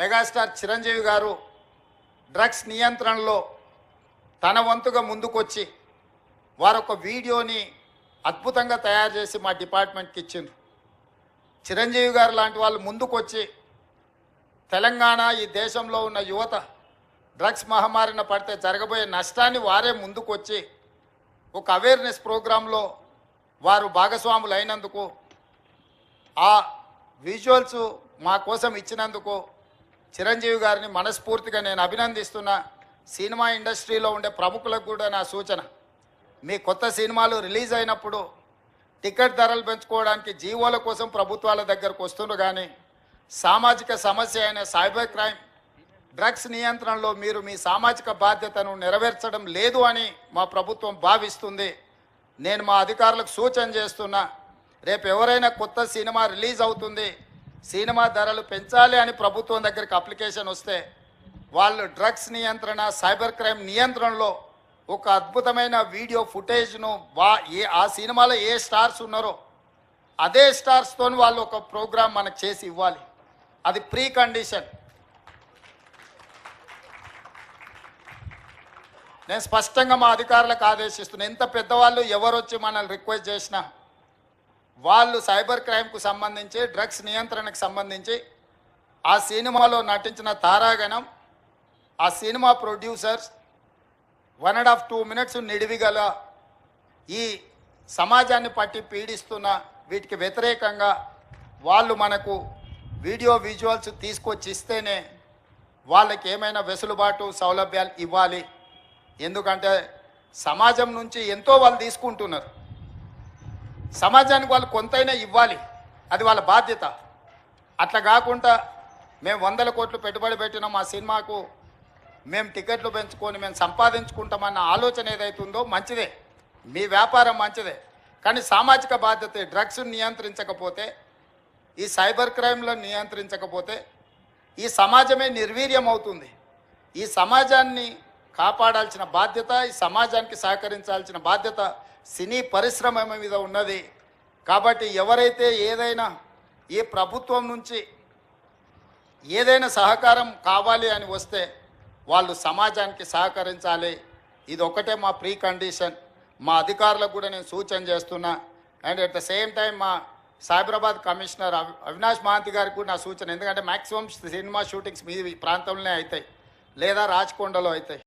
Megastar Chiranjeevi గారు drugs నియంత్రణలో తన వంతుగా ముందుకొచ్చి వారొక వీడియోని అద్భుతంగా తయారు చేసి మా డిపార్ట్మెంట్కి ఇచ్చిండ్రు. చిరంజీవి గారు లాంటి వాళ్ళు ముందుకొచ్చి తెలంగాణ ఈ దేశంలో ఉన్న యువత డ్రగ్స్ మహమ్మారిన పడితే జరగబోయే నష్టాన్ని వారే ముందుకొచ్చి ఒక అవేర్నెస్ ప్రోగ్రాంలో వారు భాగస్వాములు అయినందుకు, ఆ విజువల్స్ మా కోసం ఇచ్చినందుకు చిరంజీవి గారిని మనస్ఫూర్తిగా నేను అభినందిస్తున్నా. సినిమా ఇండస్ట్రీలో ఉండే ప్రముఖులకు కూడా నా సూచన, మీ కొత్త సినిమాలు రిలీజ్ అయినప్పుడు టికెట్ ధరలు పెంచుకోవడానికి జీవోల కోసం ప్రభుత్వాల దగ్గరకు వస్తున్నారు, కానీ సామాజిక సమస్య అయిన సైబర్ క్రైమ్ డ్రగ్స్ నియంత్రణలో మీరు మీ సామాజిక బాధ్యతను నెరవేర్చడం లేదు అని మా ప్రభుత్వం భావిస్తుంది. నేను మా అధికారులకు సూచన చేస్తున్నా, రేపు ఎవరైనా కొత్త సినిమా రిలీజ్ అవుతుంది, సినిమా ధరలు పెంచాలి అని ప్రభుత్వం దగ్గరికి అప్లికేషన్ వస్తే వాళ్ళు డ్రగ్స్ నియంత్రణ సైబర్ క్రైమ్ నియంత్రణలో ఒక అద్భుతమైన వీడియో ఫుటేజ్ను ఆ సినిమాలో ఏ స్టార్స్ ఉన్నారో అదే స్టార్స్తో వాళ్ళు ఒక ప్రోగ్రాం మనకు చేసి ఇవ్వాలి. అది ప్రీ కండిషన్. నేను స్పష్టంగా మా అధికారులకు ఆదేశిస్తున్నాను, ఎంత పెద్దవాళ్ళు ఎవరు వచ్చి మనల్ని రిక్వెస్ట్ చేసినా వాళ్ళు సైబర్ క్రైమ్కు సంబంధించి డ్రగ్స్ నియంత్రణకు సంబంధించి ఆ సినిమాలో నటించిన తారాగణం, ఆ సినిమా ప్రొడ్యూసర్స్ 1.5-2 మినిట్స్ నిడివిగల ఈ సమాజాన్ని పట్టి పీడిస్తున్న వీటికి వ్యతిరేకంగా వాళ్ళు మనకు వీడియో విజువల్స్ తీసుకొచ్చి ఇస్తేనే వాళ్ళకి ఏమైనా వెసులుబాటు సౌలభ్యాలు ఇవ్వాలి. ఎందుకంటే సమాజం నుంచి ఎంతో వాళ్ళు తీసుకుంటున్నారు, సమాజానికి వాళ్ళు కొంతైనా ఇవ్వాలి, అది వాళ్ళ బాధ్యత. అట్లా కాకుండా మేము 100 కోట్లు పెట్టుబడి పెట్టినాం ఆ సినిమాకు, మేము టికెట్లు పెంచుకొని మేము సంపాదించుకుంటామన్న ఆలోచన ఏదైతుందో మంచిదే, మీ వ్యాపారం మంచిదే, కానీ సామాజిక బాధ్యత డ్రగ్స్ నియంత్రించకపోతే, ఈ సైబర్ క్రైమ్లను నియంత్రించకపోతే ఈ సమాజమే నిర్వీర్యం అవుతుంది. ఈ సమాజాన్ని కాపాడాల్సిన బాధ్యత, ఈ సమాజానికి సహకరించాల్సిన బాధ్యత సినీ పరిశ్రమ మీద ఉన్నది. కాబట్టి ఎవరైతే ఏదైనా ఈ ప్రభుత్వం నుంచి ఏదైనా సహకారం కావాలి అని వస్తే వాళ్ళు సమాజానికి సహకరించాలి. ఇది ఒకటే మా ప్రీ కండిషన్. మా అధికారులకు కూడా నేను సూచన చేస్తున్నా. And at the same time మా సైబరాబాద్ కమిషనర్ అవినాష్ మహాంతి గారికి కూడా నా సూచన, ఎందుకంటే మ్యాక్సిమం సినిమా షూటింగ్స్ మీ ప్రాంతంలోనే అవుతాయి లేదా రాచకొండలో అవుతాయి.